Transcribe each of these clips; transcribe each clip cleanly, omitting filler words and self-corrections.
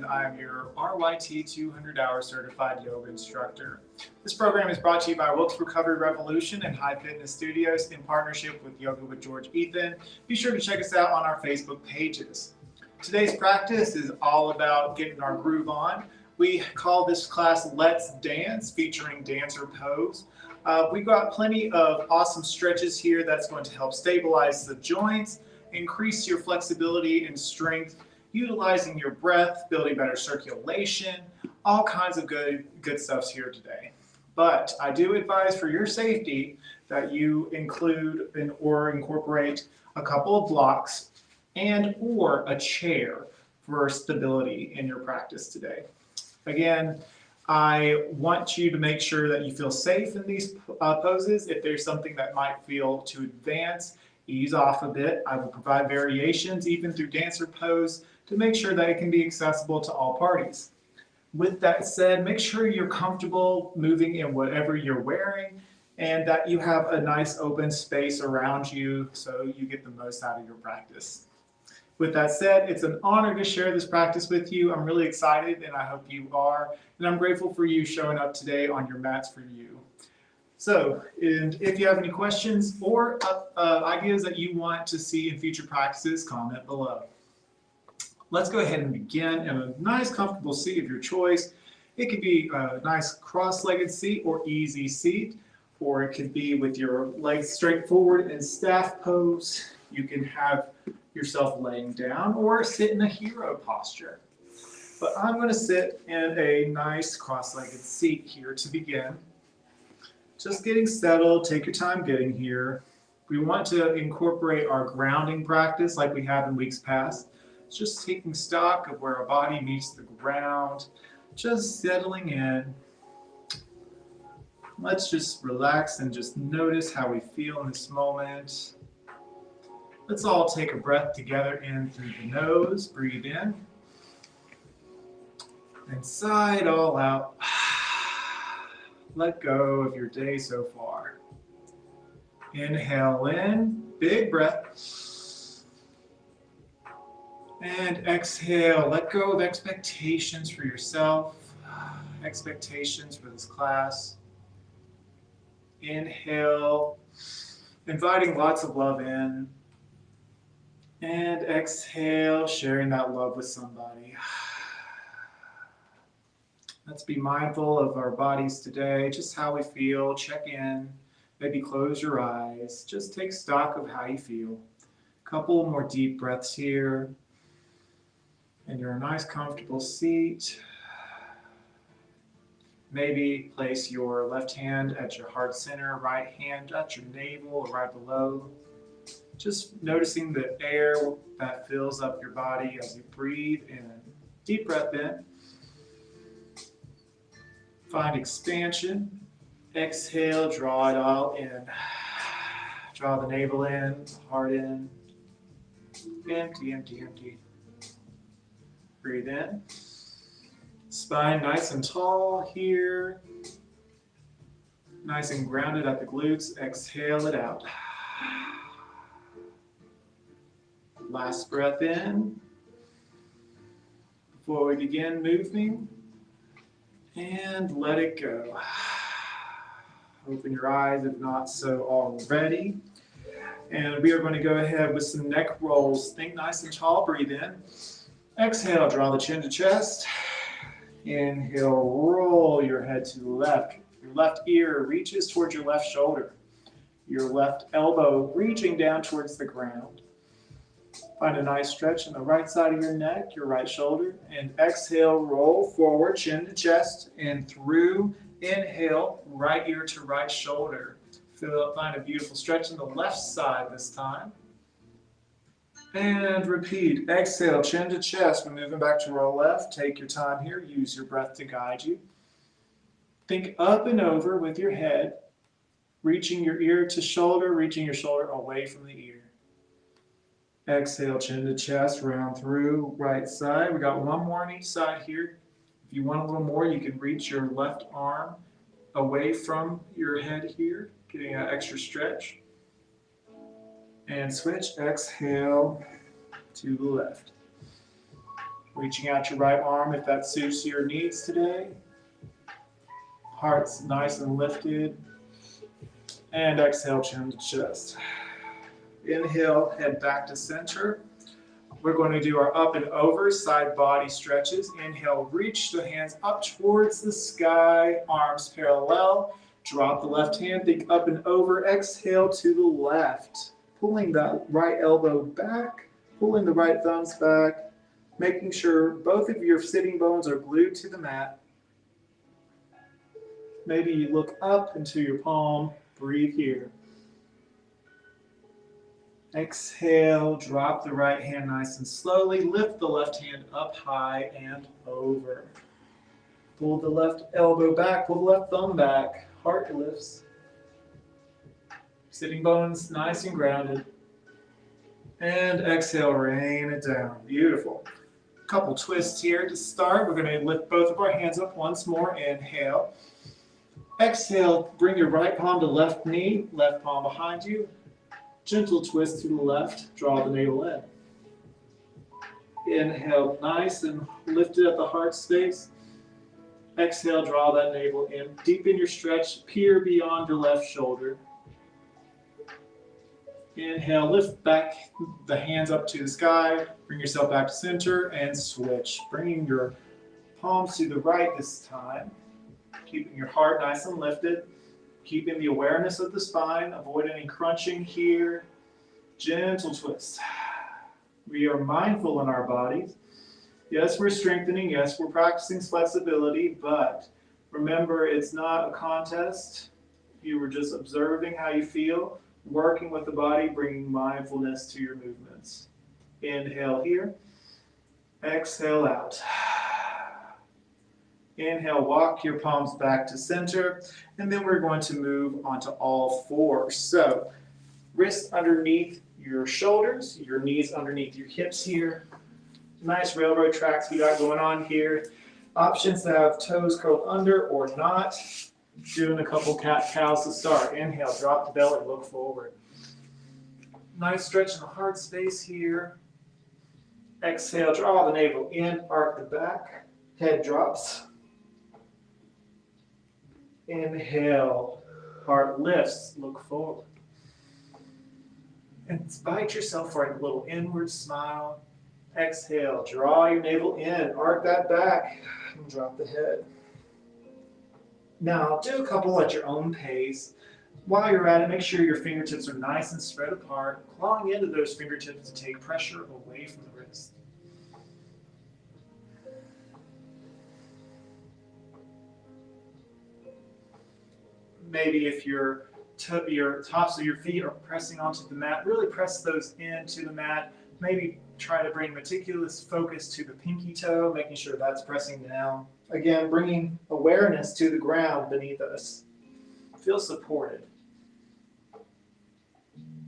and I am your RYT 200-hour certified yoga instructor. This program is brought to you by Wilkes Recovery Revolution and Hive Fitness Studios in partnership with Yoga with George Ethan. Be sure to check us out on our Facebook pages. Today's practice is all about getting our groove on. We call this class Let's Dance, featuring dancer pose. We've got plenty of awesome stretches here that's going to help stabilize the joints, increase your flexibility and strength, utilizing your breath, building better circulation, all kinds of good stuff here today. But I do advise for your safety that you include or incorporate a couple of blocks and or a chair for stability in your practice today. Again, I want you to make sure that you feel safe in these poses. If there's something that might feel too advanced, ease off a bit. I will provide variations even through dancer pose to make sure that it can be accessible to all parties. With that said, make sure you're comfortable moving in whatever you're wearing and that you have a nice open space around you so you get the most out of your practice. With that said, it's an honor to share this practice with you. I'm really excited and I hope you are. And I'm grateful for you showing up today on your mats for you. So, and if you have any questions or ideas that you want to see in future practices, comment below. Let's go ahead and begin in a nice comfortable seat of your choice. It could be a nice cross-legged seat or easy seat, or it could be with your legs straight forward in staff pose. You can have yourself laying down or sit in a hero posture. But I'm going to sit in a nice cross-legged seat here to begin. Just getting settled, take your time getting here. We want to incorporate our grounding practice like we have in weeks past. It's just taking stock of where our body meets the ground, just settling in. Let's just relax and just notice how we feel in this moment. Let's all take a breath together in through the nose. Breathe in. And sigh it all out. Let go of your day so far. Inhale in, big breath. And exhale, let go of expectations for yourself, expectations for this class. Inhale, inviting lots of love in. And exhale, sharing that love with somebody. Let's be mindful of our bodies today, just how we feel, check in, maybe close your eyes, just take stock of how you feel. A couple more deep breaths here. And you're in a nice comfortable seat. Maybe place your left hand at your heart center, right hand at your navel or right below. Just noticing the air that fills up your body as you breathe in. Deep breath in. Find expansion. Exhale, draw it all in. Draw the navel in, heart in. Empty, empty, empty. Breathe in. Spine nice and tall here. Nice and grounded at the glutes. Exhale it out. Last breath in. Before we begin moving. And let it go. Open your eyes if not so already. And we are going to go ahead with some neck rolls. Think nice and tall. Breathe in. Exhale, draw the chin to chest. Inhale, roll your head to the left. Your left ear reaches towards your left shoulder. Your left elbow reaching down towards the ground. Find a nice stretch in the right side of your neck, your right shoulder. And exhale, roll forward, chin to chest. And through, inhale, right ear to right shoulder. Find a beautiful stretch in the left side this time. And repeat. Exhale, chin to chest. We're moving back to roll left. Take your time here. Use your breath to guide you. Think up and over with your head, reaching your ear to shoulder, reaching your shoulder away from the ear. Exhale, chin to chest, round through, right side. We got one more on each side here. If you want a little more, you can reach your left arm away from your head here, getting an extra stretch. And switch, exhale to the left. Reaching out your right arm if that suits your needs today. Heart's nice and lifted. And exhale, chin to chest. Inhale, head back to center. We're going to do our up and over side body stretches. Inhale, reach the hands up towards the sky, arms parallel. Drop the left hand, think up and over. Exhale to the left. Pulling that right elbow back, pulling the right thumbs back, making sure both of your sitting bones are glued to the mat. Maybe you look up into your palm, breathe here. Exhale, drop the right hand nice and slowly. Lift the left hand up high and over. Pull the left elbow back, pull the left thumb back. Heart lifts. Sitting bones nice and grounded. And exhale, rain it down. Beautiful. Couple twists here to start. We're going to lift both of our hands up once more. Inhale. Exhale, bring your right palm to left knee, left palm behind you. Gentle twist to the left, draw the navel in. Inhale, nice and lifted at the heart space. Exhale, draw that navel in. Deepen your stretch, peer beyond your left shoulder. Inhale, lift back the hands up to the sky. Bring yourself back to center and switch. Bringing your palms to the right this time. Keeping your heart nice and lifted. Keeping the awareness of the spine. Avoid any crunching here. Gentle twist. We are mindful in our bodies. Yes, we're strengthening. Yes, we're practicing flexibility. But remember, it's not a contest. You were just observing how you feel. Working with the body, bringing mindfulness to your movements. Inhale here. Exhale out. Inhale, walk your palms back to center, and then we're going to move onto all fours. So, wrists underneath your shoulders, your knees underneath your hips here. Nice railroad tracks we got going on here. Options to have toes curled under or not. Doing a couple cat-cows to start. Inhale, drop the belly, look forward. Nice stretch in the heart space here. Exhale, draw the navel in, arc the back. Head drops. Inhale, heart lifts, look forward. Invite yourself for a little inward smile. Exhale, draw your navel in, arc that back, and drop the head. Now, do a couple at your own pace. While you're at it, make sure your fingertips are nice and spread apart, clawing into those fingertips to take pressure away from the wrist. Maybe if your tops of your feet are pressing onto the mat, really press those into the mat. Maybe try to bring meticulous focus to the pinky toe, making sure that's pressing down. Again, bringing awareness to the ground beneath us. Feel supported.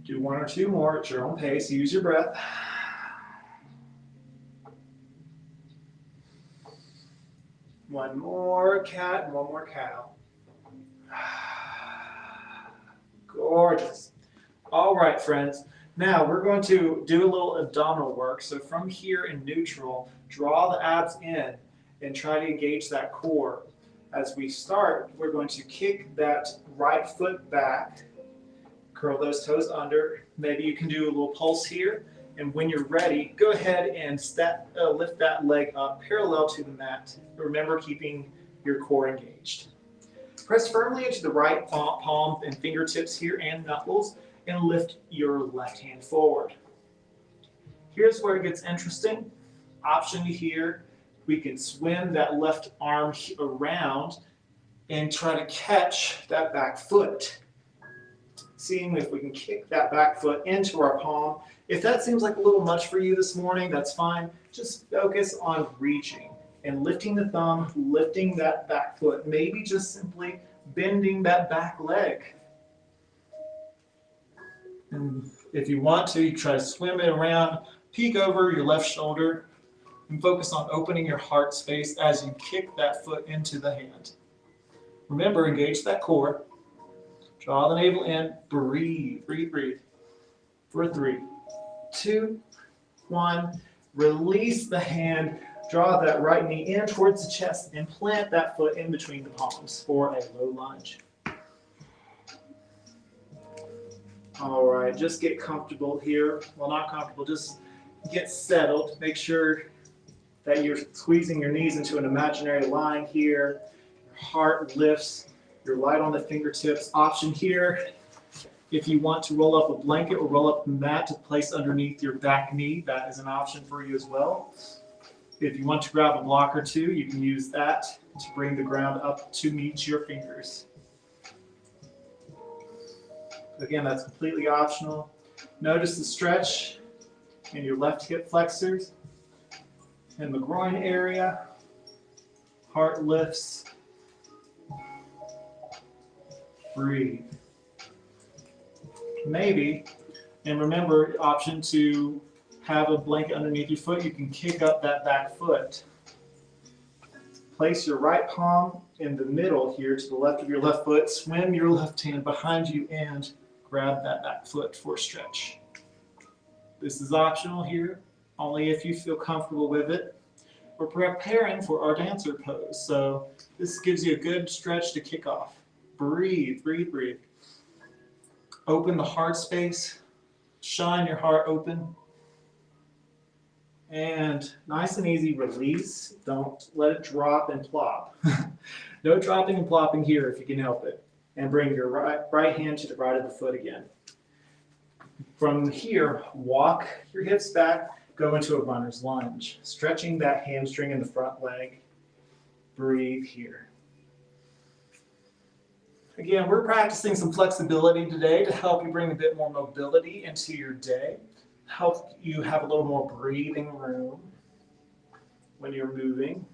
Do one or two more at your own pace. Use your breath. One more cat and one more cow. Gorgeous. All right, friends. Now we're going to do a little abdominal work. So from here in neutral, draw the abs in and try to engage that core. As we start, we're going to kick that right foot back, curl those toes under. Maybe you can do a little pulse here. And when you're ready, go ahead and lift that leg up parallel to the mat. Remember, keeping your core engaged. Press firmly into the right palm and fingertips here and knuckles, and lift your left hand forward. Here's where it gets interesting. Option here, we can swim that left arm around and try to catch that back foot. Seeing if we can kick that back foot into our palm. If that seems like a little much for you this morning, that's fine. Just focus on reaching and lifting the thumb, lifting that back foot. Maybe just simply bending that back leg. And if you want to, you try to swim it around, peek over your left shoulder, and focus on opening your heart space as you kick that foot into the hand. Remember, engage that core. Draw the navel in. Breathe, breathe, breathe. For 3, 2, 1. Release the hand. Draw that right knee in towards the chest and plant that foot in between the palms for a low lunge. All right, just get comfortable here. Well, not comfortable, just get settled. Make sure that you're squeezing your knees into an imaginary line here. Your heart lifts. You're light on the fingertips. Option here, if you want to roll up a blanket or roll up a mat to place underneath your back knee, that is an option for you as well. If you want to grab a block or two, you can use that to bring the ground up to meet your fingers. Again, that's completely optional. Notice the stretch in your left hip flexors and the groin area. Heart lifts. Breathe. Maybe, and remember, option to have a blanket underneath your foot, you can kick up that back foot. Place your right palm in the middle here to the left of your left foot. Swim your left hand behind you and grab that back foot for a stretch. This is optional here, only if you feel comfortable with it. We're preparing for our dancer pose, so this gives you a good stretch to kick off. Breathe, breathe, breathe. Open the heart space. Shine your heart open. And nice and easy, release. Don't let it drop and plop. No dropping and plopping here if you can help it. And bring your right hand to the right of the foot again. From here, walk your hips back, go into a runner's lunge, stretching that hamstring in the front leg. Breathe here. Again, we're practicing some flexibility today to help you bring a bit more mobility into your day, help you have a little more breathing room when you're moving.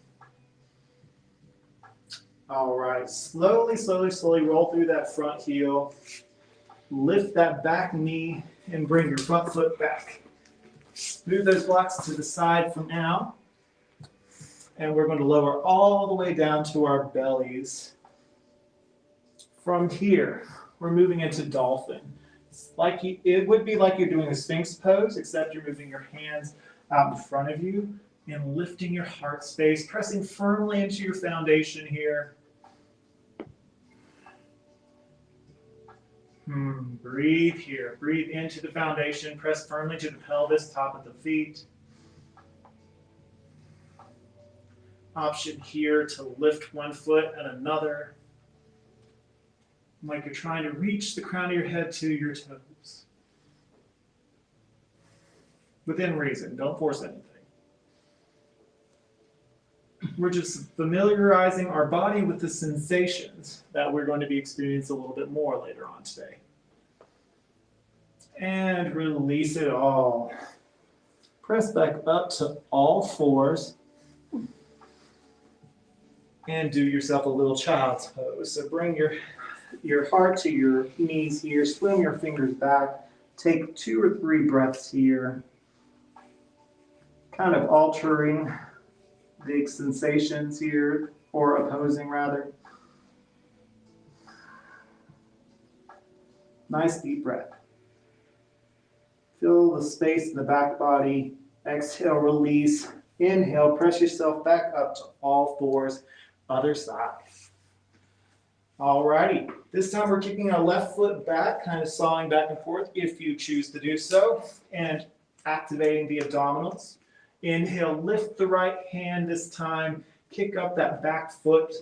All right, slowly, slowly, slowly roll through that front heel. Lift that back knee and bring your front foot back. Move those blocks to the side for now. And we're going to lower all the way down to our bellies. From here, we're moving into dolphin. It would be like you're doing a Sphinx pose, except you're moving your hands out in front of you and lifting your heart space, pressing firmly into your foundation here. Breathe here. Breathe into the foundation. Press firmly to the pelvis, top of the feet. Option here to lift one foot and another, like you're trying to reach the crown of your head to your toes. Within reason, don't force anything. We're just familiarizing our body with the sensations that we're going to be experiencing a little bit more later on today. And release it all. Press back up to all fours. And do yourself a little child's pose. So bring your heart to your knees here. Swim your fingers back. Take 2 or 3 breaths here. Kind of altering the sensations here, or opposing rather. Nice deep breath. Fill the space in the back body. Exhale, release. Inhale, press yourself back up to all fours. Other side. Alrighty, this time we're kicking our left foot back, kind of sawing back and forth if you choose to do so, and activating the abdominals. Inhale, lift the right hand this time, kick up that back foot,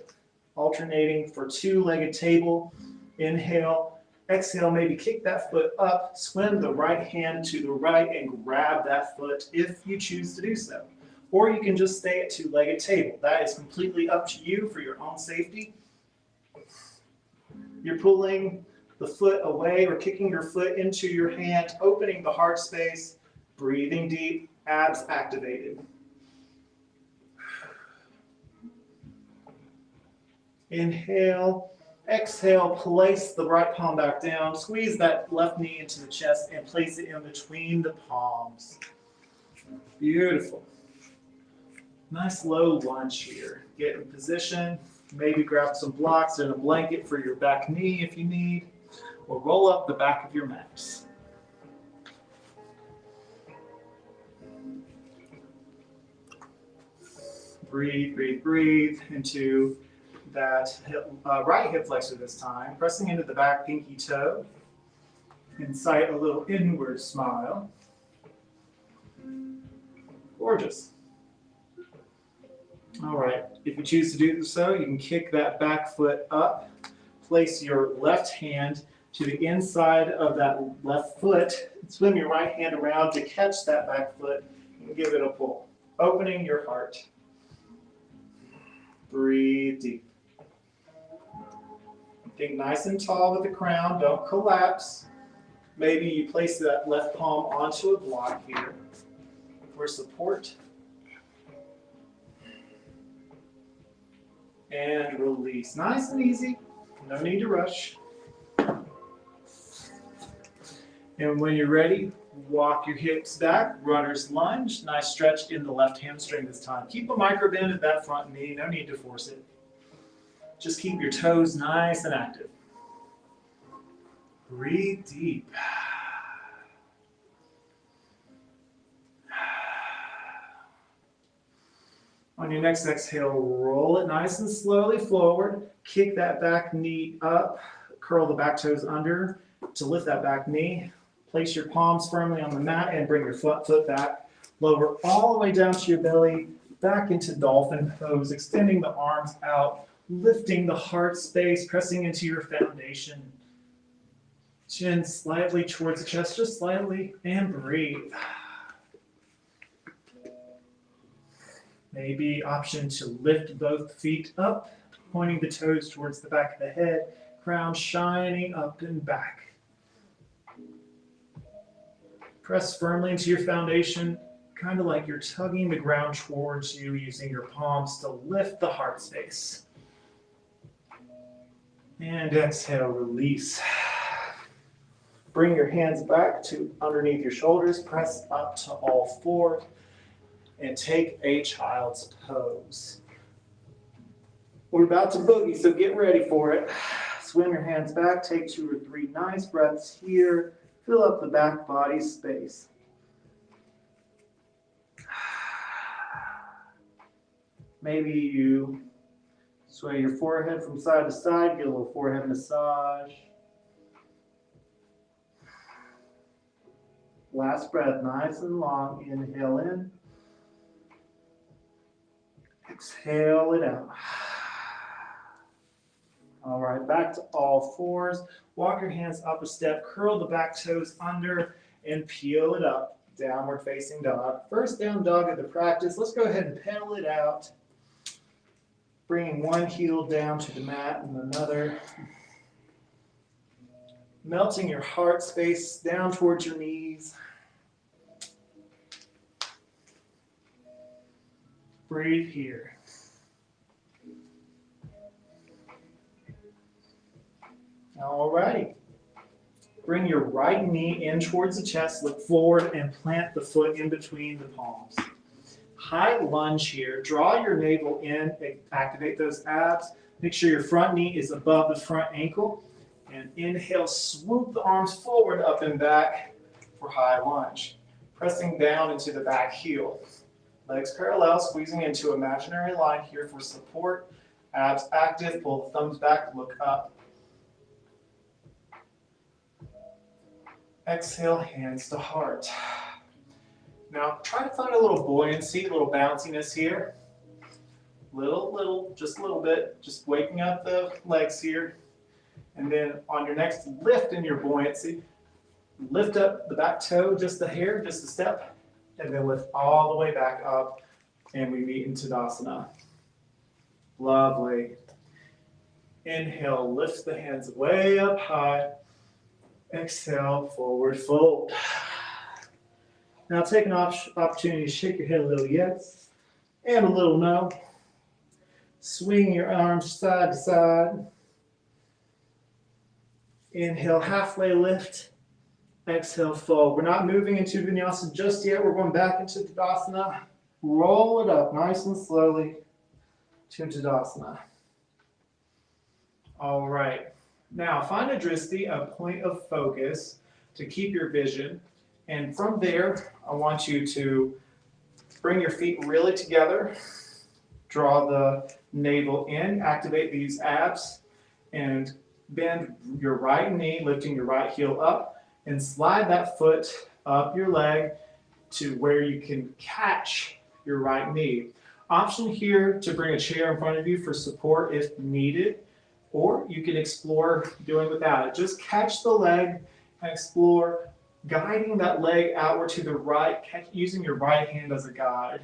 alternating for 2-legged table. Inhale, exhale, maybe kick that foot up, swim the right hand to the right and grab that foot if you choose to do so. Or you can just stay at 2-legged table. That is completely up to you for your own safety. You're pulling the foot away or kicking your foot into your hand, opening the heart space, breathing deep. Abs activated. Inhale, exhale, place the right palm back down, squeeze that left knee into the chest and place it in between the palms. Beautiful. Nice low lunge here. Get in position, maybe grab some blocks and a blanket for your back knee if you need, or roll up the back of your mat. Breathe, breathe, breathe into that right hip flexor this time, pressing into the back pinky toe. Incite a little inward smile. Gorgeous. All right, if you choose to do so, you can kick that back foot up. Place your left hand to the inside of that left foot. Swim your right hand around to catch that back foot and give it a pull. Opening your heart. Breathe deep. Think nice and tall with the crown. Don't collapse. Maybe you place that left palm onto a block here for support. And release. Nice and easy. No need to rush. And when you're ready, walk your hips back, runner's lunge. Nice stretch in the left hamstring this time. Keep a micro bend at that front knee. No need to force it. Just keep your toes nice and active. Breathe deep. On your next exhale, roll it nice and slowly forward. Kick that back knee up. Curl the back toes under to lift that back knee. Place your palms firmly on the mat and bring your foot back. Lower all the way down to your belly, back into dolphin pose, extending the arms out, lifting the heart space, pressing into your foundation. Chin slightly towards the chest, just slightly, and breathe. Maybe option to lift both feet up, pointing the toes towards the back of the head, crown shining up and back. Press firmly into your foundation, kind of like you're tugging the ground towards you, using your palms to lift the heart space. And exhale, release. Bring your hands back to underneath your shoulders, press up to all fours, and take a child's pose. We're about to boogie, so get ready for it. Swim your hands back, take 2 or 3 nice breaths here. Fill up the back body space. Maybe you sway your forehead from side to side, get a little forehead massage. Last breath, nice and long. Inhale in. Exhale it out. All right, back to all fours. Walk your hands up a step, curl the back toes under, and peel it up. Downward facing dog. First down dog of the practice. Let's go ahead and pedal it out. Bringing one heel down to the mat and another. Melting your heart space down towards your knees. Breathe here. All righty. Bring your right knee in towards the chest, look forward, and plant the foot in between the palms. High lunge here. Draw your navel in, activate those abs. Make sure your front knee is above the front ankle. And inhale, swoop the arms forward, up and back for high lunge. Pressing down into the back heel. Legs parallel, squeezing into imaginary line here for support. Abs active, pull the thumbs back, look up. Exhale, hands to heart. Now try to find a little buoyancy, a little bounciness here. Just a little bit. Just waking up the legs here. And then on your next lift in your buoyancy, lift up the back toe just a hair, just a step, and then lift all the way back up, and we meet in Tadasana. Lovely. Inhale, lift the hands way up high. Exhale, forward fold. Now take an opportunity to shake your head a little yes and a little no. Swing your arms side to side. Inhale, halfway lift. Exhale, fold. We're not moving into vinyasa just yet. We're going back into Tadasana. Roll it up nice and slowly to Tadasana. All right. Now find a drishti, a point of focus, to keep your vision. And from there, I want you to bring your feet really together. Draw the navel in, activate these abs, and bend your right knee, lifting your right heel up, and slide that foot up your leg to where you can catch your right knee. Option here to bring a chair in front of you for support if needed, or you can explore doing without it. Just catch the leg and explore guiding that leg outward to the right, using your right hand as a guide.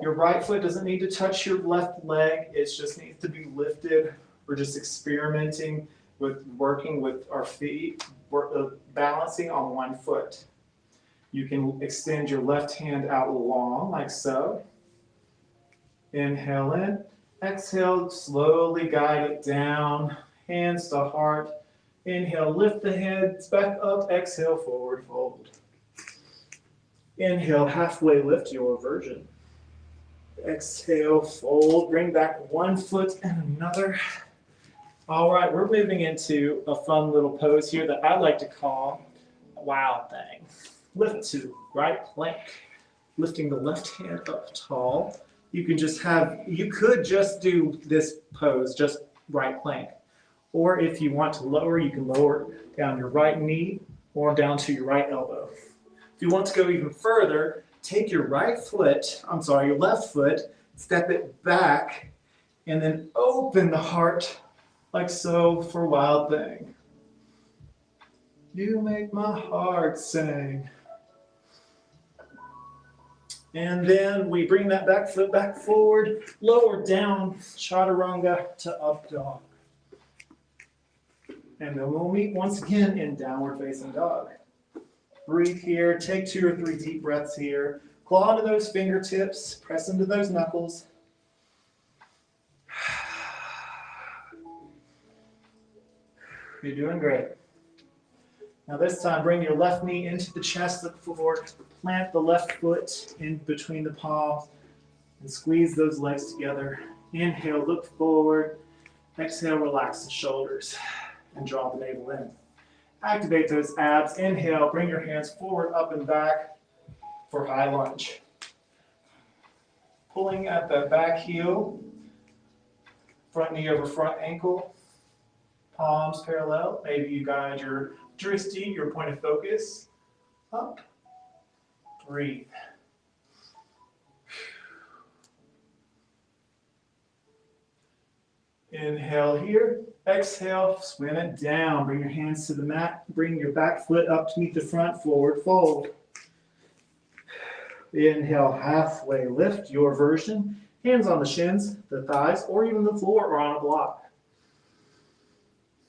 Your right foot doesn't need to touch your left leg, it just needs to be lifted. We're just experimenting with working with our feet, balancing on one foot. You can extend your left hand out long, like so. Inhale in, exhale, slowly guide it down, hands to heart. Inhale, lift the hands back up, exhale, forward fold. Inhale, halfway lift your version. Exhale, fold, bring back one foot and another. All right, we're moving into a fun little pose here that I like to call a wild thing. Lift to right plank, lifting the left hand up tall. You could just do this pose, just right plank. Or if you want to lower, you can lower down your right knee or down to your right elbow. If you want to go even further, take your left foot, step it back, and then open the heart like so for wild thing. You make my heart sing. And then we bring that back foot back forward, lower down, chaturanga to up dog. And then we'll meet once again in downward facing dog. Breathe here, take 2 or 3 deep breaths here. Claw into those fingertips, press into those knuckles. You're doing great. Now this time, bring your left knee into the chest, look forward, plant the left foot in between the palms, and squeeze those legs together. Inhale, look forward. Exhale, relax the shoulders, and draw the navel in. Activate those abs. Inhale, bring your hands forward, up and back for high lunge. Pulling at the back heel, front knee over front ankle, palms parallel. Maybe you guide your drishti, your point of focus, up. Breathe. Inhale here. Exhale, swim it down. Bring your hands to the mat. Bring your back foot up to meet the front, forward fold. Inhale, halfway lift, your version. Hands on the shins, the thighs, or even the floor or on a block.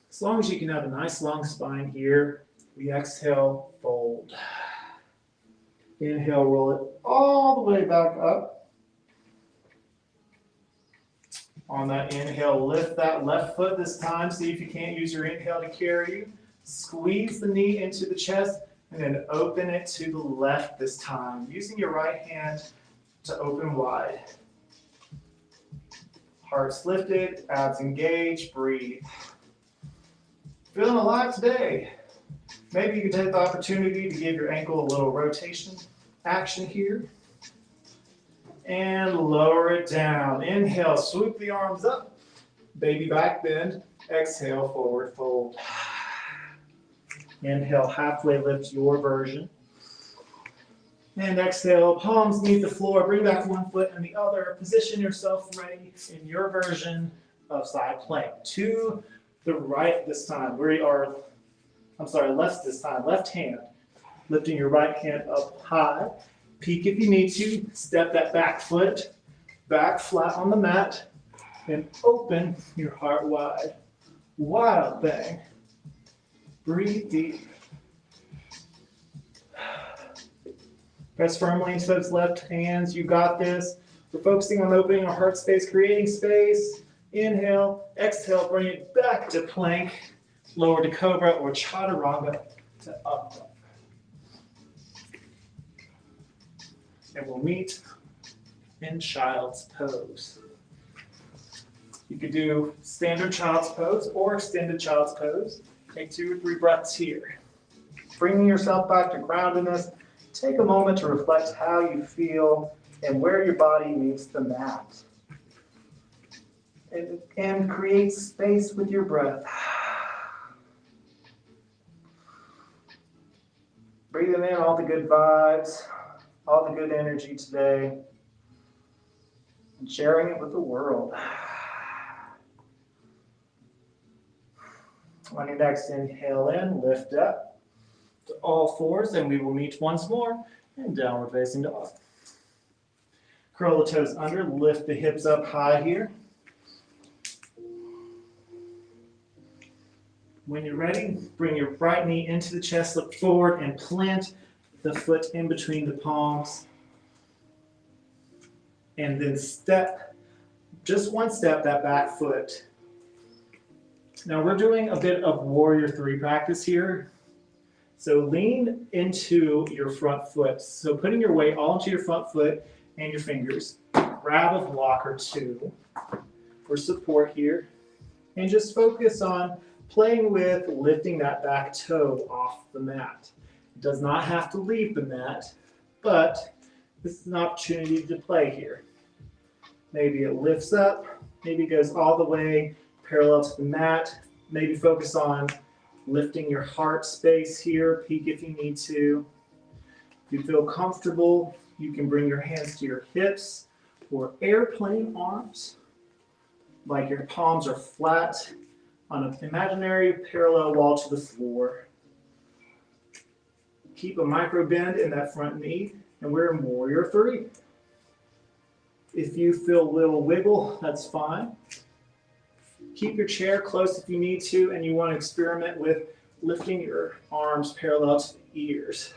As long as you can have a nice long spine here, we exhale, fold. Inhale, roll it all the way back up. On that inhale, lift that left foot this time. See if you can't use your inhale to carry you. Squeeze the knee into the chest and then open it to the left this time, using your right hand to open wide. Heart's lifted, abs engaged, breathe. Feeling alive today. Maybe you can take the opportunity to give your ankle a little rotation action here. And lower it down. Inhale, swoop the arms up. Baby back bend. Exhale, forward fold. Inhale, halfway lift your version. And exhale, palms meet the floor. Bring back one foot and the other. Position yourself ready in your version of side plank. To the right this time. Left this time. Left hand. Lifting your right hand up high. Peek if you need to. Step that back foot back flat on the mat and open your heart wide. Wild thing. Breathe deep. Press firmly into those left hands. You got this. We're focusing on opening our heart space, creating space. Inhale, exhale, bring it back to plank, lower to cobra or chaturanga to up dog. And we'll meet in child's pose. You could do standard child's pose or extended child's pose. Take 2 or 3 breaths here. Bringing yourself back to groundedness. Take a moment to reflect how you feel and where your body meets the mat. And create space with your breath. Breathing in all the good vibes, all the good energy today, and sharing it with the world. On your next inhale in, lift up to all fours, and we will meet once more in downward facing dog. Curl the toes under, lift the hips up high here. When you're ready, bring your right knee into the chest, look forward, and plant the foot in between the palms. And then step, just one step, that back foot. Now we're doing a bit of warrior three practice here. So lean into your front foot. So putting your weight all into your front foot and your fingers. Grab a block or two for support here. And just focus on playing with lifting that back toe off the mat. It does not have to leave the mat, but this is an opportunity to play here. Maybe it lifts up, maybe it goes all the way parallel to the mat. Maybe focus on lifting your heart space here, peek if you need to. If you feel comfortable, you can bring your hands to your hips or airplane arms, like your palms are flat on an imaginary parallel wall to the floor. Keep a micro bend in that front knee, and we're in warrior three. If you feel a little wiggle, that's fine. Keep your chair close if you need to, and you want to experiment with lifting your arms parallel to the ears.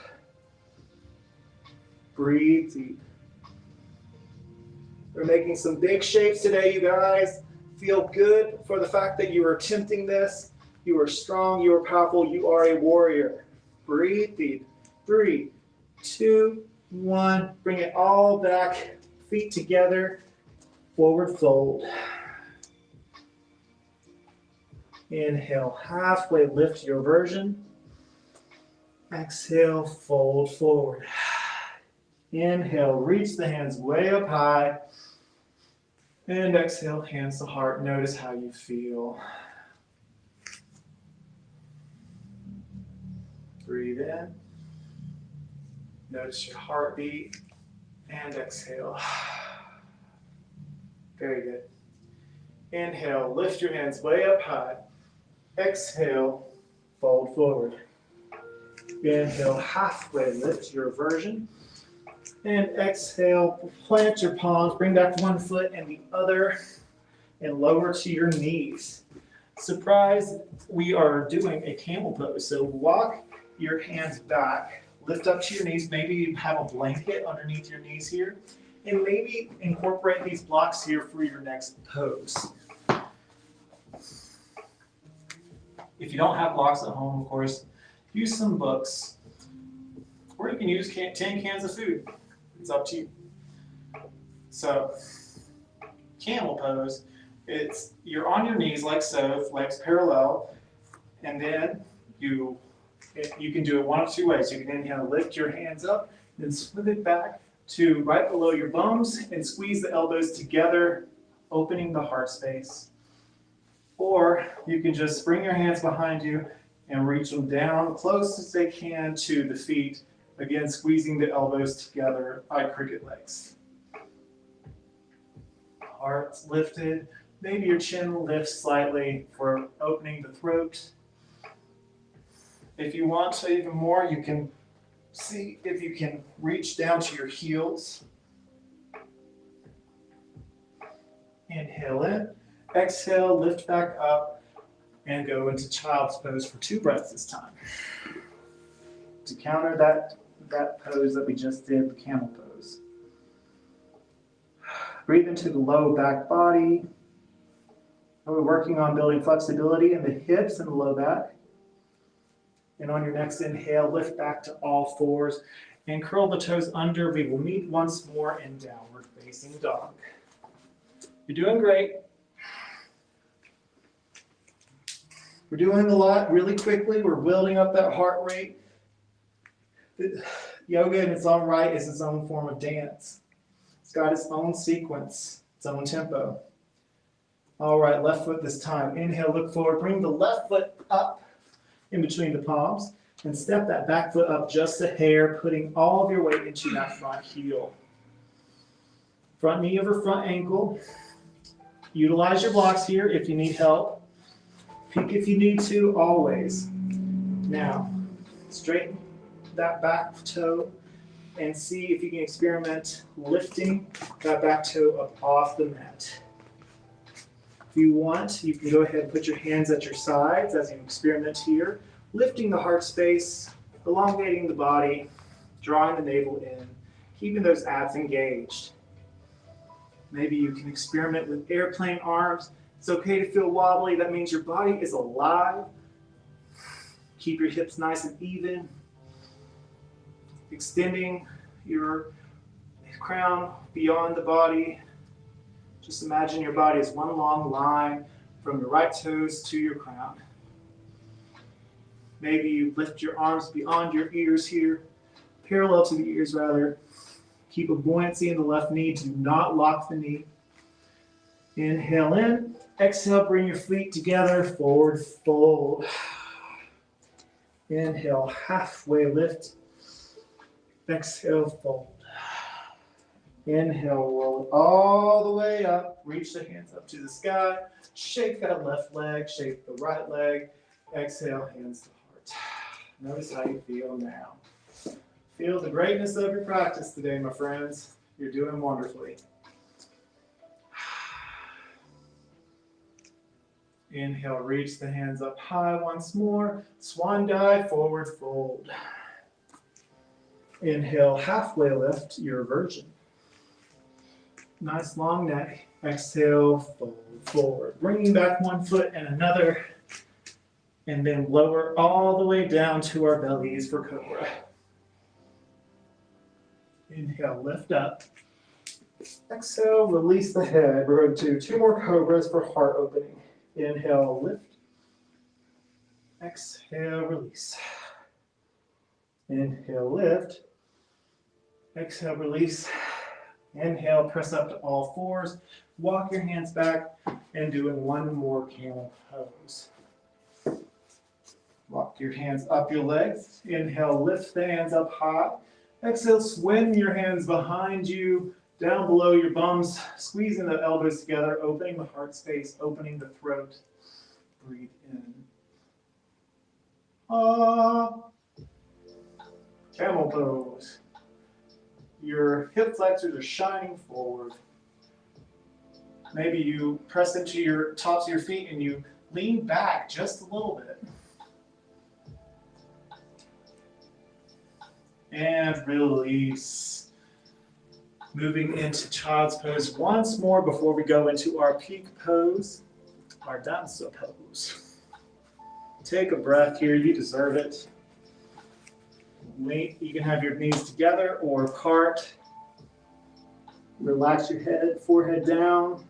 Breathe deep. We're making some big shapes today, you guys. Feel good for the fact that you are attempting this. You are strong, you are powerful, you are a warrior. Breathe deep. 3, 2, 1. Bring it all back. Feet together. Forward fold. Inhale, halfway lift your version. Exhale, fold forward. Inhale, reach the hands way up high. And exhale, hands to heart. Notice how you feel. Breathe in. Notice your heartbeat. And exhale. Very good. Inhale, lift your hands way up high. Exhale, fold forward. Inhale, halfway lift your version. And exhale, plant your palms, bring back one foot and the other, and lower to your knees. Surprise, we are doing a camel pose. So walk your hands back, lift up to your knees. Maybe you have a blanket underneath your knees here, and maybe incorporate these blocks here for your next pose. If you don't have blocks at home, of course, use some books, or you can use 10 cans of food. It's up to you. So, camel pose, you're on your knees like so, legs parallel, and then you can do it one of two ways. You can inhale, lift your hands up, then slip it back to right below your bums and squeeze the elbows together, opening the heart space. Or you can just bring your hands behind you and reach them down close as they can to the feet. Again, squeezing the elbows together like cricket legs. Heart's lifted. Maybe your chin lifts slightly for opening the throat. If you want to even more, you can see if you can reach down to your heels. Inhale in. Exhale, lift back up, and go into child's pose for 2 breaths this time. To counter that pose that we just did, the camel pose. Breathe into the low back body. We're working on building flexibility in the hips and the low back. And on your next inhale, lift back to all fours and curl the toes under. We will meet once more in downward facing dog. You're doing great. We're doing a lot really quickly. We're building up that heart rate. Yoga in its own right is its own form of dance. got its own sequence, its own tempo. All right, left foot this time. Inhale, look forward. Bring the left foot up in between the palms and step that back foot up just a hair, putting all of your weight into that front heel. Front knee over front ankle. Utilize your blocks here if you need help. Peek if you need to, always. Now, straighten that back toe and see if you can experiment lifting that back toe up off the mat. If you want, you can go ahead and put your hands at your sides as you experiment here, lifting the heart space, elongating the body, drawing the navel in, keeping those abs engaged. Maybe you can experiment with airplane arms. It's okay to feel wobbly. That means your body is alive. Keep your hips nice and even. Extending your crown beyond the body. Just imagine your body as one long line from your right toes to your crown. Maybe you lift your arms beyond your ears here, parallel to the ears rather. Keep a buoyancy in the left knee. Do not lock the knee. Inhale in. Exhale, bring your feet together. Forward fold. Inhale, halfway lift. Exhale, fold. Inhale, roll it all the way up. Reach the hands up to the sky. Shake that left leg. Shake the right leg. Exhale, hands to heart. Notice how you feel now. Feel the greatness of your practice today, my friends. You're doing wonderfully. Inhale, reach the hands up high once more. Swan dive, forward fold. Inhale, halfway lift, your version. Nice long neck. Exhale, fold forward. Bringing back one foot and another. And then lower all the way down to our bellies for cobra. Inhale, lift up. Exhale, release the head. We're going to do 2 more cobras for heart opening. Inhale, lift. Exhale, release. Inhale, lift. Exhale, release. Inhale, press up to all fours. Walk your hands back and doing 1 more camel pose. Walk your hands up your legs. Inhale, lift the hands up high. Exhale, swing your hands behind you, down below your bums, squeezing the elbows together, opening the heart space, opening the throat. Breathe in. Camel pose. Your hip flexors are shining forward. Maybe you press into your tops of your feet and you lean back just a little bit. And release. Moving into child's pose once more before we go into our peak pose, our dancer pose. Take a breath here, you deserve it. You can have your knees together or apart. Relax your head, forehead down.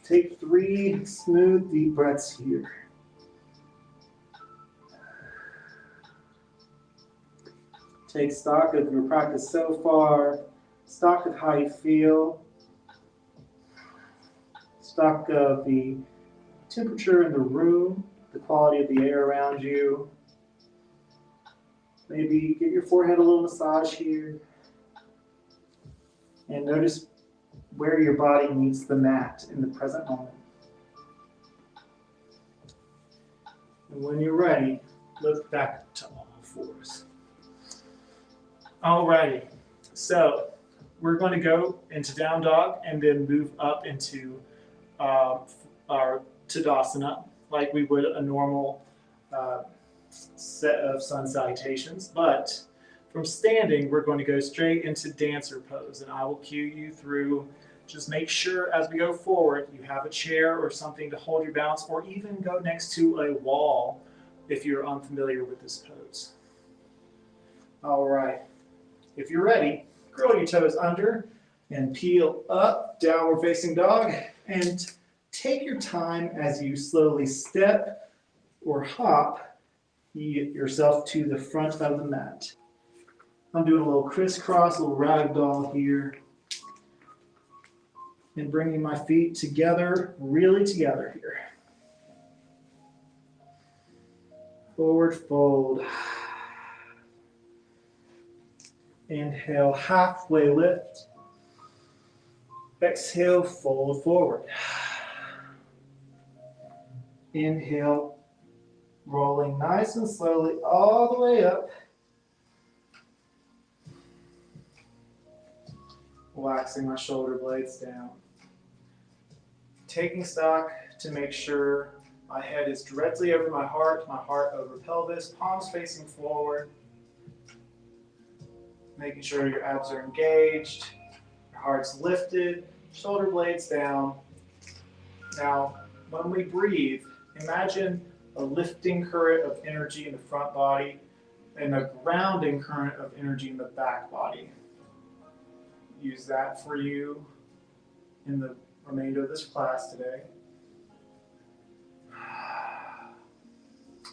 Take 3 smooth, deep breaths here. Take stock of your practice so far, stock of how you feel, stock of the temperature in the room, the quality of the air around you. Maybe give your forehead a little massage here. And notice where your body meets the mat in the present moment. And when you're ready, look back to all fours. Alrighty, so we're going to go into down dog and then move up into our Tadasana like we would a normal set of sun salutations. But from standing, we're going to go straight into dancer pose, and I will cue you through. Just make sure as we go forward, you have a chair or something to hold your balance, or even go next to a wall if you're unfamiliar with this pose. All right. If you're ready, curl your toes under and peel up, downward facing dog, and take your time as you slowly step or hop yourself to the front of the mat. I'm doing a little crisscross, a little ragdoll here. And bringing my feet together, really together here. Forward fold. Inhale, halfway lift. Exhale, fold forward. Inhale, rolling nice and slowly all the way up. Waxing my shoulder blades down. Taking stock to make sure my head is directly over my heart over pelvis, palms facing forward. Making sure your abs are engaged, your heart's lifted, shoulder blades down. Now, when we breathe, imagine a lifting current of energy in the front body and a grounding current of energy in the back body. Use that for you in the remainder of this class today.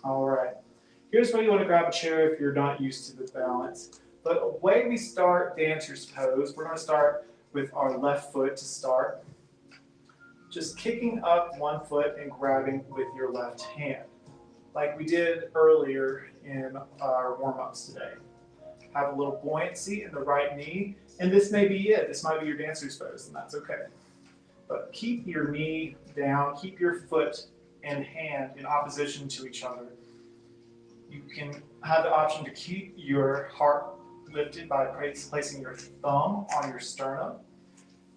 All right. Here's where you want to grab a chair if you're not used to the balance. But the way we start dancer's pose, we're going to start with our left foot to start. Just kicking up one foot and grabbing with your left hand, like we did earlier in our warm-ups today. Have a little buoyancy in the right knee, and this may be it. This might be your dancer's pose, and that's okay. But keep your knee down, keep your foot and hand in opposition to each other. You can have the option to keep your heart lifted by placing your thumb on your sternum.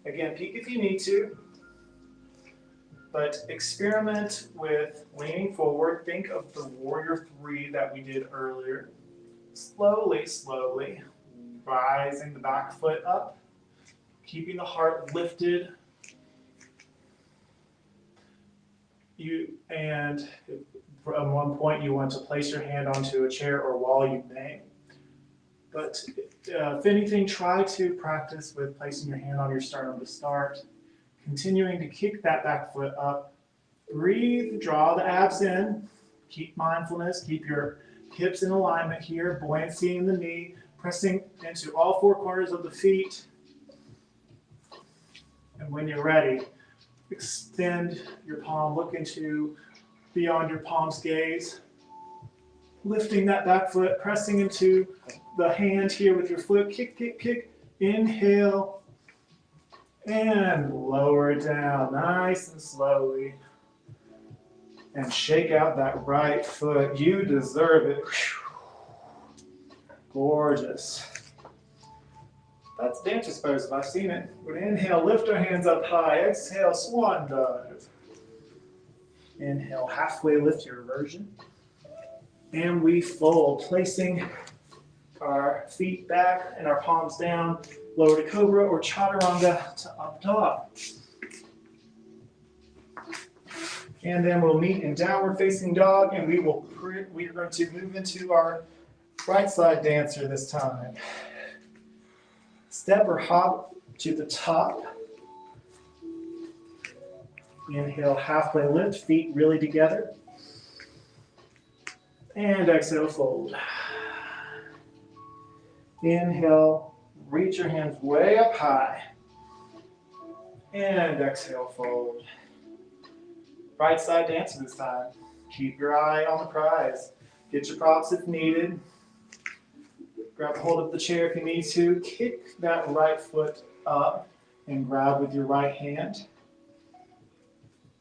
Again, peek if you need to, but experiment with leaning forward. Think of the warrior three that we did earlier. Slowly, slowly, rising the back foot up, keeping the heart lifted. And at one point you want to place your hand onto a chair or wall, you may. But if anything, try to practice with placing your hand on your sternum to start. Continuing to kick that back foot up. Breathe, draw the abs in. Keep mindfulness, keep your hips in alignment here. Buoyancy in the knee, pressing into all four corners of the feet. And when you're ready, extend your palm, look into beyond your palm's gaze. Lifting that back foot, pressing into the hand here with your foot. Kick, kick, kick. Inhale. And lower it down nice and slowly. And shake out that right foot. You deserve it. Gorgeous. That's dancer's pose if I've seen it. We're gonna inhale, lift our hands up high. Exhale, swan dive. Inhale, halfway lift your version. And we fold, placing our feet back and our palms down. Lower to cobra or chaturanga to up dog. And then we'll meet in downward facing dog, and we are going to move into our right side dancer this time. Step or hop to the top. Inhale, halfway lift, feet really together. And exhale, fold. Inhale, reach your hands way up high. And exhale, fold. Right side dancer this time. Keep your eye on the prize. Get your props if needed. Grab hold of the chair if you need to. Kick that right foot up and grab with your right hand.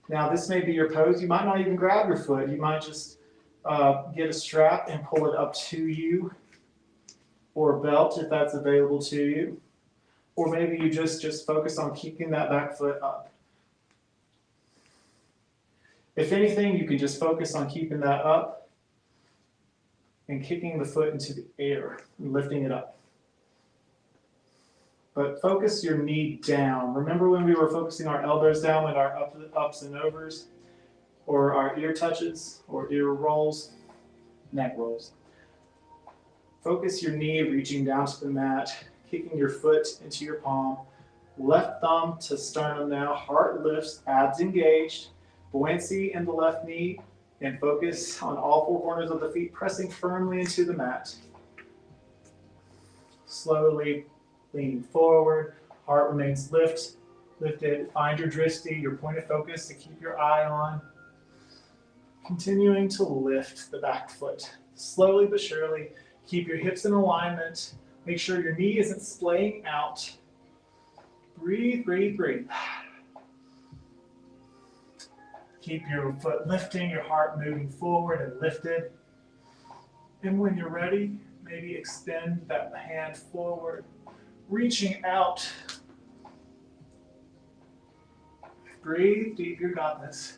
Now this may be your pose. You might not even grab your foot. You might just get a strap and pull it up to you, or a belt if that's available to you. Or maybe you just focus on keeping that back foot up. If anything, you can just focus on keeping that up and kicking the foot into the air and lifting it up. But focus your knee down. Remember when we were focusing our elbows down with our ups and overs, or our ear touches, or ear rolls, neck rolls. Focus your knee reaching down to the mat, kicking your foot into your palm. Left thumb to sternum now, heart lifts, abs engaged. Buoyancy in the left knee, and focus on all four corners of the feet, pressing firmly into the mat. Slowly leaning forward, heart remains lifted. Find your drishti, your point of focus to keep your eye on. Continuing to lift the back foot. Slowly but surely, keep your hips in alignment. Make sure your knee isn't splaying out. Breathe, breathe, breathe. Keep your foot lifting, your heart moving forward and lifted. And when you're ready, maybe extend that hand forward, reaching out. Breathe deep, you got this.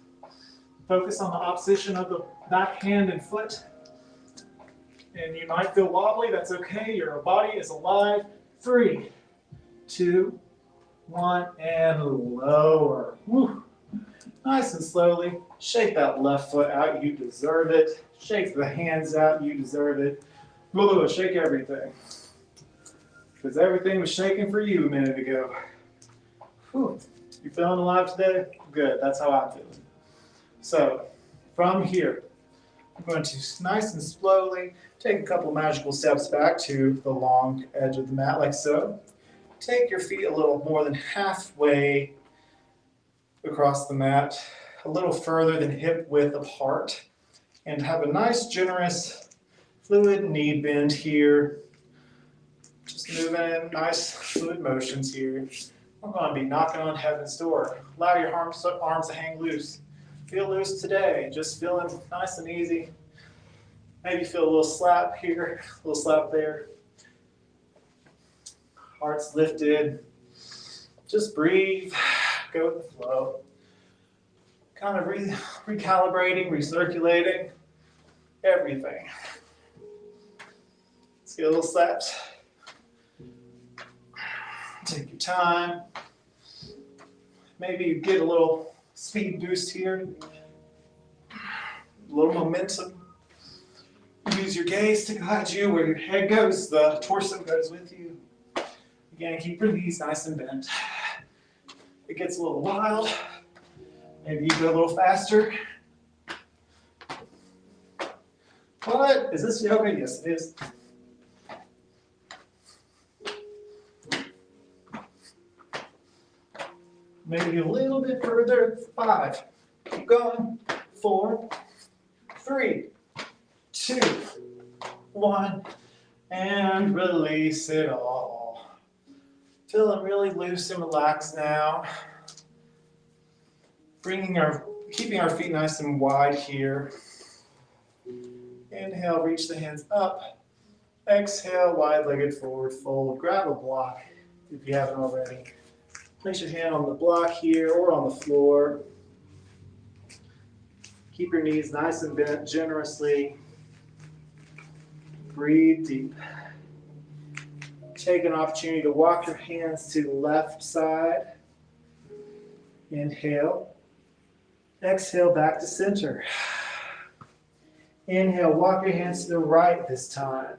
Focus on the opposition of the back hand and foot. And you might feel wobbly, that's okay. Your body is alive. 3, 2, 1, and lower. Woo. Nice and slowly, shake that left foot out, you deserve it. Shake the hands out, you deserve it. Whoa, shake everything. Because everything was shaking for you a minute ago. Whew. You feeling alive today? Good, that's how I'm feeling. So, from here, I'm going to nice and slowly take a couple magical steps back to the long edge of the mat, like so. Take your feet a little more than halfway across the mat, a little further than hip width apart, and have a nice, generous, fluid knee bend here. Just moving in nice, fluid motions here. We're going to be knocking on heaven's door. Allow your arms to hang loose. Feel loose today, just feeling nice and easy. Maybe feel a little slap here, a little slap there. Heart's lifted. Just breathe, go with the flow. Kind of recalibrating, recirculating, everything. Let's get a little slaps. Take your time. Maybe you get a little speed boost here, a little momentum. Use your gaze to guide you. Where your head goes, the torso goes with you. Again, keep your knees nice and bent. It gets a little wild. Maybe you go a little faster. What? Is this yoga? Yes, it is. Maybe a little bit further. 5. Keep going. 4, 3, 2, 1. And release it all. Feeling really loose and relaxed now. Keeping our feet nice and wide here. Inhale, reach the hands up. Exhale, wide-legged forward fold. Grab a block if you haven't already. Place your hand on the block here or on the floor. Keep your knees nice and bent generously. Breathe deep. Take an opportunity to walk your hands to the left side. Inhale. Exhale, back to center. Inhale, walk your hands to the right this time.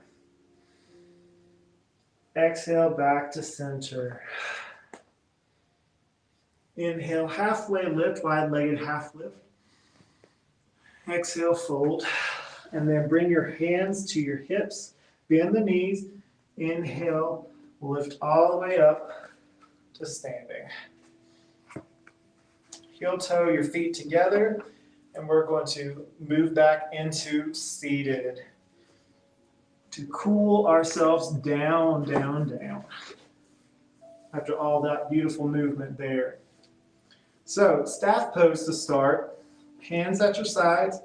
Exhale, back to center. Inhale, halfway lift, wide-legged half lift. Exhale, fold. And then bring your hands to your hips. Bend the knees. Inhale, lift all the way up to standing. Heel toe your feet together. And we're going to move back into seated to cool ourselves down, down, down. After all that beautiful movement there. So, staff pose to start. Hands at your sides.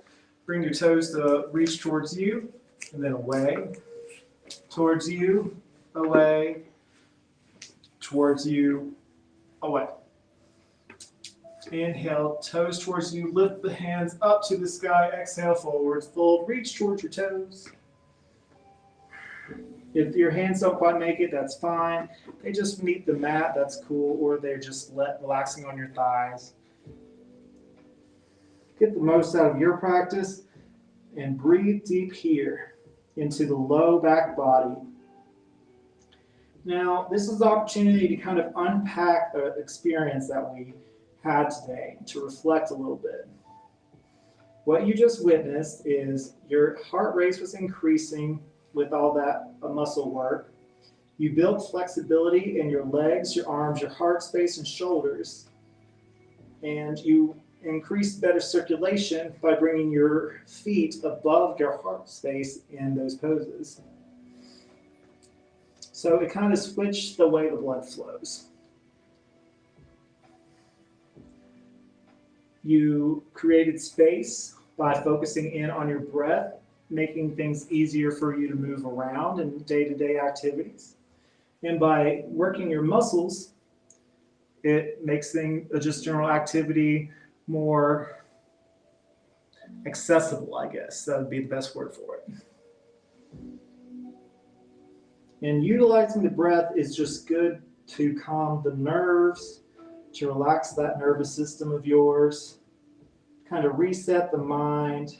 Bring your toes to reach towards you, and then away. Towards you, away. Towards you, away. Inhale, toes towards you. Lift the hands up to the sky. Exhale, forward fold. Reach towards your toes. If your hands don't quite make it, that's fine. They just meet the mat, that's cool, or they're just relaxing on your thighs. Get the most out of your practice and breathe deep here into the low back body. Now, this is the opportunity to kind of unpack the experience that we had today, to reflect a little bit. What you just witnessed is your heart rate was increasing with all that muscle work. You build flexibility in your legs, your arms, your heart space, and shoulders. And you increase better circulation by bringing your feet above your heart space in those poses. So it kind of switched the way the blood flows. You created space by focusing in on your breath, making things easier for you to move around in day-to-day activities. And by working your muscles, it makes just general activity more accessible, I guess. That would be the best word for it. And utilizing the breath is just good to calm the nerves, to relax that nervous system of yours, kind of reset the mind.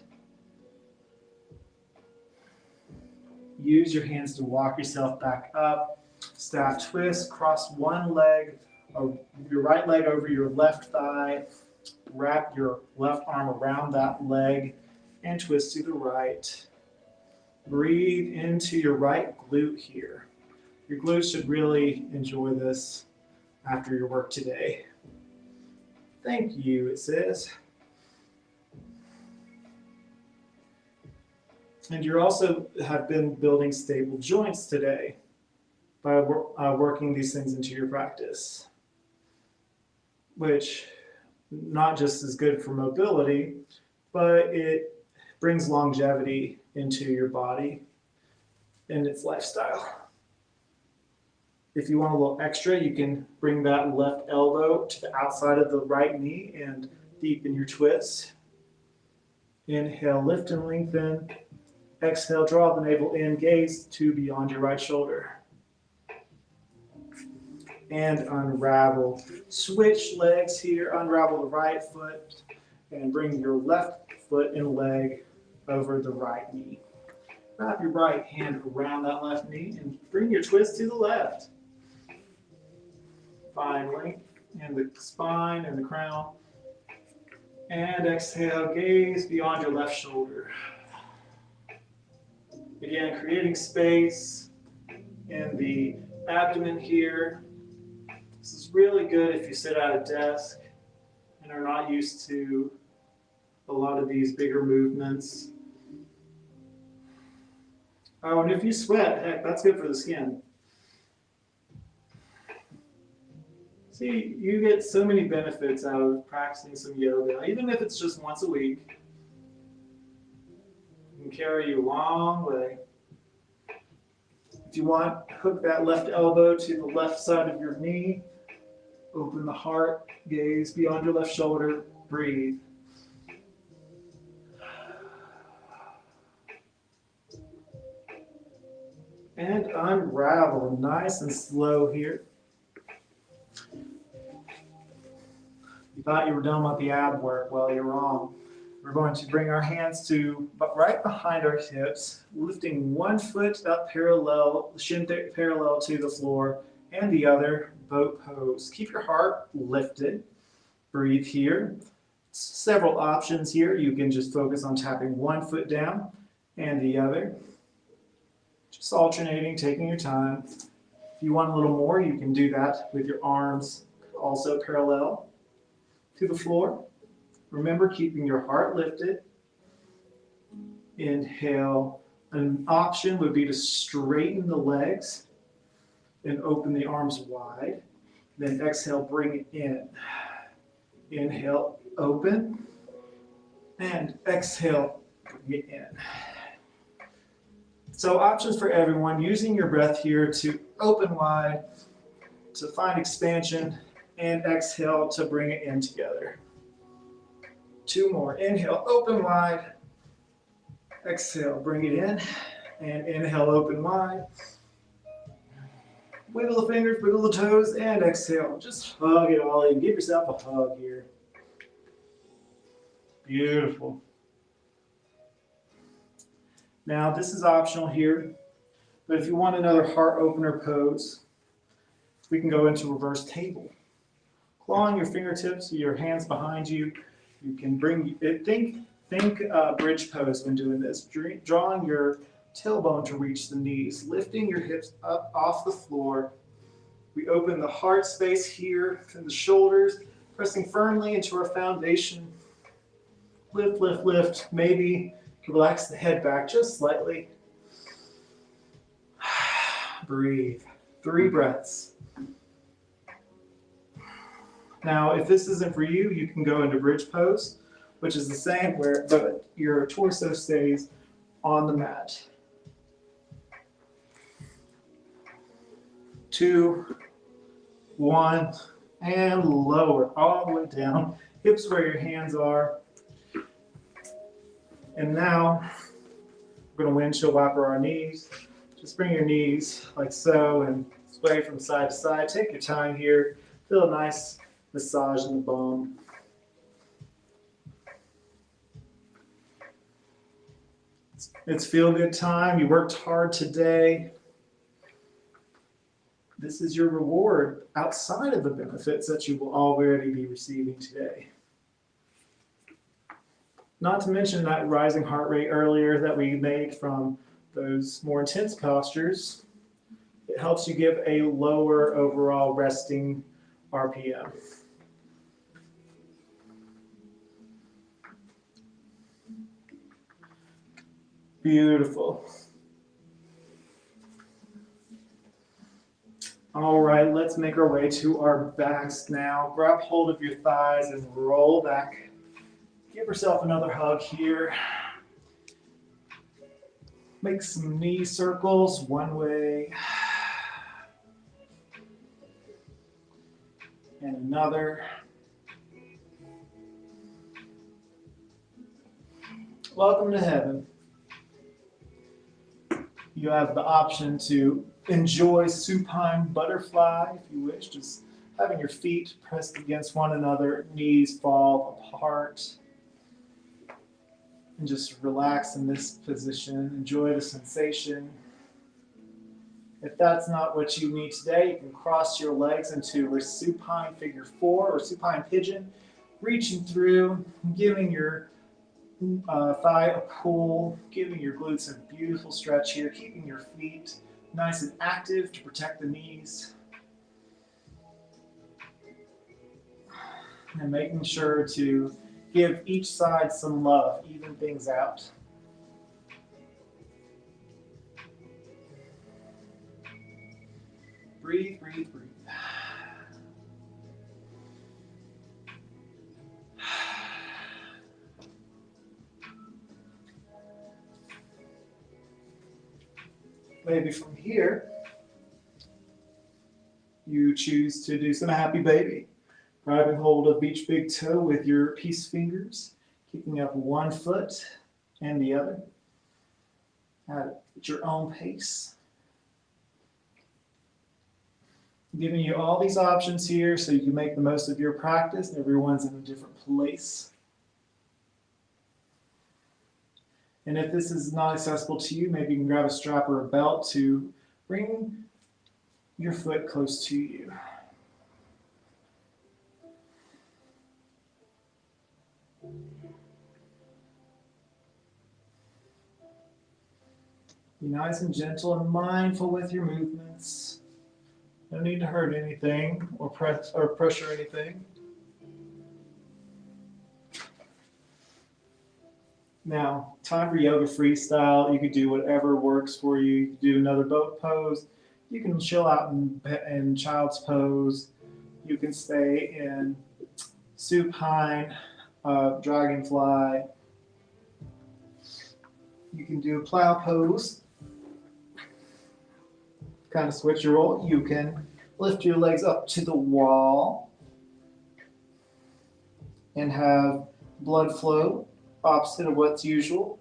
Use your hands to walk yourself back up. Staff twist, cross one leg, your right leg over your left thigh. Wrap your left arm around that leg and twist to the right. Breathe into your right glute here. Your glutes should really enjoy this after your work today. Thank you, it says. And you also have been building stable joints today by working these things into your practice, which not just is good for mobility, but it brings longevity into your body and its lifestyle. If you want a little extra, you can bring that left elbow to the outside of the right knee and deepen your twist. Inhale, lift and lengthen. Exhale, draw the navel in, gaze to beyond your right shoulder. And unravel. Switch legs here, unravel the right foot, and bring your left foot and leg over the right knee. Wrap your right hand around that left knee and bring your twist to the left. Find length in the spine and the crown. And exhale, gaze beyond your left shoulder. Again, creating space in the abdomen here. This is really good if you sit at a desk and are not used to a lot of these bigger movements. Oh, and if you sweat, heck, that's good for the skin. See, you get so many benefits out of practicing some yoga, even if it's just once a week. It can carry you a long way. If you want, hook that left elbow to the left side of your knee. Open the heart, gaze beyond your left shoulder, breathe. And unravel, nice and slow here. You thought you were done with the ab work. Well, you're wrong. We're going to bring our hands to right behind our hips, lifting one foot up parallel, shin parallel to the floor, and the other boat pose. Keep your heart lifted. Breathe here. Several options here. You can just focus on tapping one foot down and the other. Just alternating, taking your time. If you want a little more, you can do that with your arms also parallel to the floor. Remember, keeping your heart lifted. Inhale. An option would be to straighten the legs and open the arms wide. Then exhale, bring it in. Inhale, open. And exhale, bring it in. So options for everyone, using your breath here to open wide, to find expansion, and exhale to bring it in together. Two more. Inhale, open wide. Exhale, bring it in. And inhale, open wide. Wiggle the fingers, wiggle the toes, and exhale. Just hug it all in. Give yourself a hug here. Beautiful. Now, this is optional here, but if you want another heart opener pose, we can go into reverse table. Clawing your fingertips, your hands behind you. You can bring, think bridge pose when doing this. Drawing your tailbone to reach the knees, lifting your hips up off the floor. We open the heart space here and the shoulders, pressing firmly into our foundation. Lift, lift, lift. Maybe relax the head back just slightly. Breathe. 3 breaths. Now, if this isn't for you, you can go into bridge pose, which is the same where your torso stays on the mat. 2, 1, and lower all the way down. Hips where your hands are. And now we're going to windshield wiper our knees. Just bring your knees like so and sway from side to side. Take your time here. Feel a nice massage in the bone. It's feel good time. You worked hard today. This is your reward outside of the benefits that you will already be receiving today. Not to mention that rising heart rate earlier that we made from those more intense postures. It helps you give a lower overall resting RPM. Beautiful. All right, let's make our way to our backs now. Grab hold of your thighs and roll back. Give yourself another hug here. Make some knee circles one way and another. Welcome to heaven. You have the option to enjoy supine butterfly if you wish, just having your feet pressed against one another, knees fall apart. And just relax in this position. Enjoy the sensation. If that's not what you need today, you can cross your legs into a supine figure 4 or supine pigeon, reaching through, giving your thigh a pull, giving your glutes a beautiful stretch here, keeping your feet nice and active to protect the knees. And making sure to give each side some love, even things out. Breathe, breathe, breathe. Maybe from here, you choose to do some happy baby. Grabbing hold of each big toe with your peace fingers, kicking up one foot and the other at your own pace. Giving you all these options here so you can make the most of your practice. Everyone's in a different place. And if this is not accessible to you, maybe you can grab a strap or a belt to bring your foot close to you. Be nice and gentle and mindful with your movements. No need to hurt anything or pressure anything. Now, time for yoga freestyle. You could do whatever works for you. You can do another boat pose. You can chill out in child's pose. You can stay in supine, dragonfly. You can do a plow pose. Kind of switch your role. You can lift your legs up to the wall and have blood flow opposite of what's usual.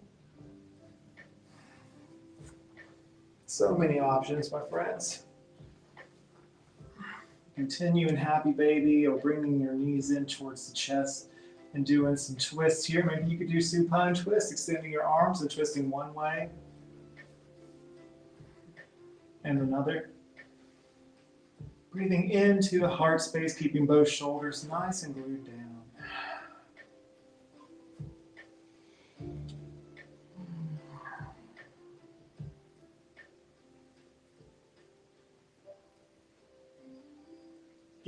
So many options, my friends. Continue in happy baby or bringing your knees in towards the chest and doing some twists here. Maybe you could do supine twist, extending your arms and twisting one way and another. Breathing into the heart space, keeping both shoulders nice and glued down.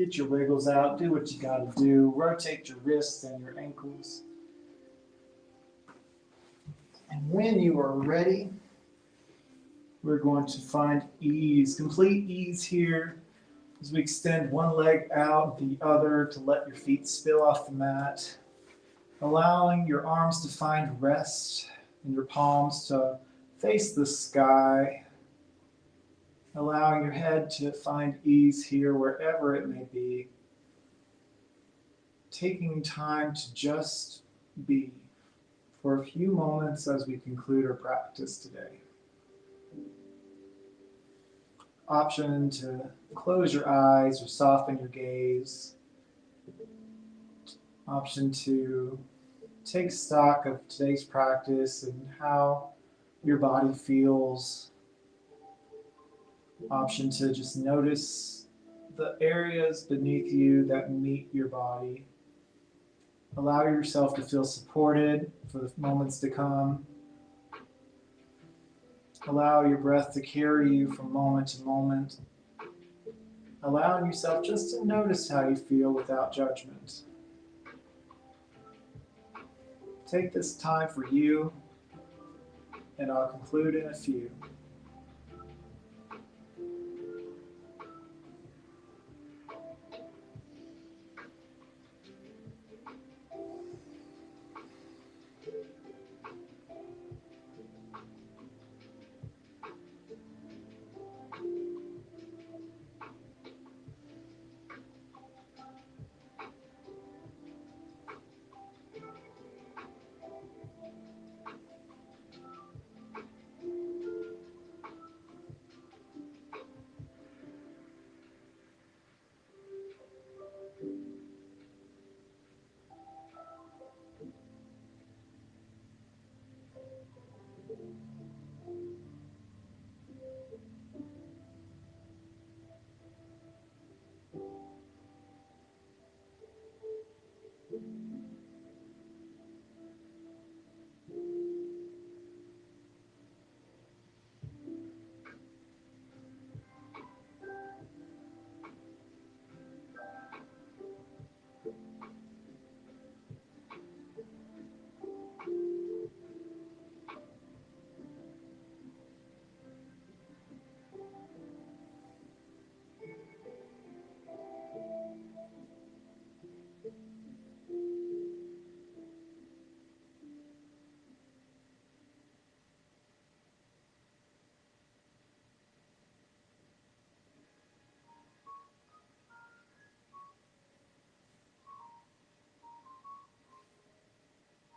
Get your wiggles out, do what you gotta do, rotate your wrists and your ankles. And when you are ready, we're going to find ease, complete ease here as we extend one leg out, the other to let your feet spill off the mat, allowing your arms to find rest and your palms to face the sky, allowing your head to find ease here wherever it may be, taking time to just be for a few moments as we conclude our practice today. Option to close your eyes or soften your gaze. Option to take stock of today's practice and how your body feels. Option to just notice the areas beneath you that meet your body. Allow yourself to feel supported for the moments to come. Allow your breath to carry you from moment to moment. Allowing yourself just to notice how you feel without judgment. Take this time for you, and I'll conclude in a few.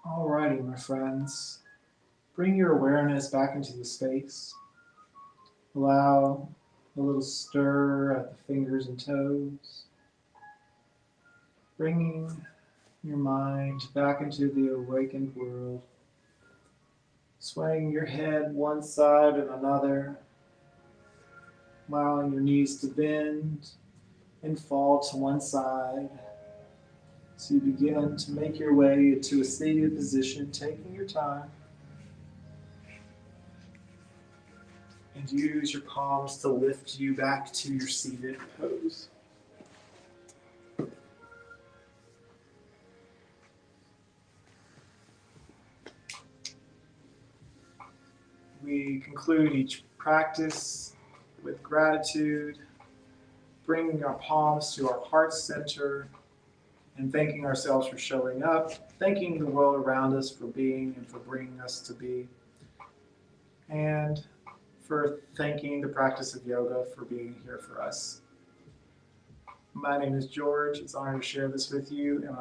Alrighty, my friends. Bring your awareness back into the space. Allow a little stir at the fingers and toes. Bringing your mind back into the awakened world. Swaying your head one side and another. Allowing your knees to bend and fall to one side. So you begin to make your way into a seated position, taking your time. And use your palms to lift you back to your seated pose. We conclude each practice with gratitude, bringing our palms to our heart center, and thanking ourselves for showing up, thanking the world around us for being and for bringing us to be, and for thanking the practice of yoga for being here for us. My name is George. It's an honor to share this with you, and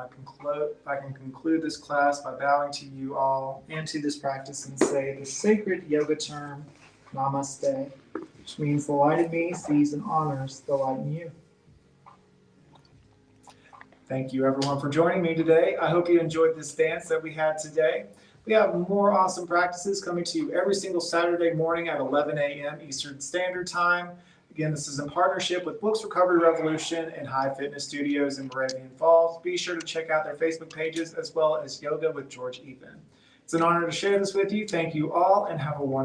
I can conclude this class by bowing to you all and to this practice and say the sacred yoga term, Namaste, which means the light in me sees and honors the light in you. Thank you everyone for joining me today. I hope you enjoyed this dance that we had today. We have more awesome practices coming to you every single Saturday morning at 11 a.m. Eastern Standard Time. Again, this is in partnership with Wilkes Recovery Revolution and Hive Fitness Studios in Moravian Falls. Be sure to check out their Facebook pages as well as Yoga with George Ethan. It's an honor to share this with you. Thank you all and have a wonderful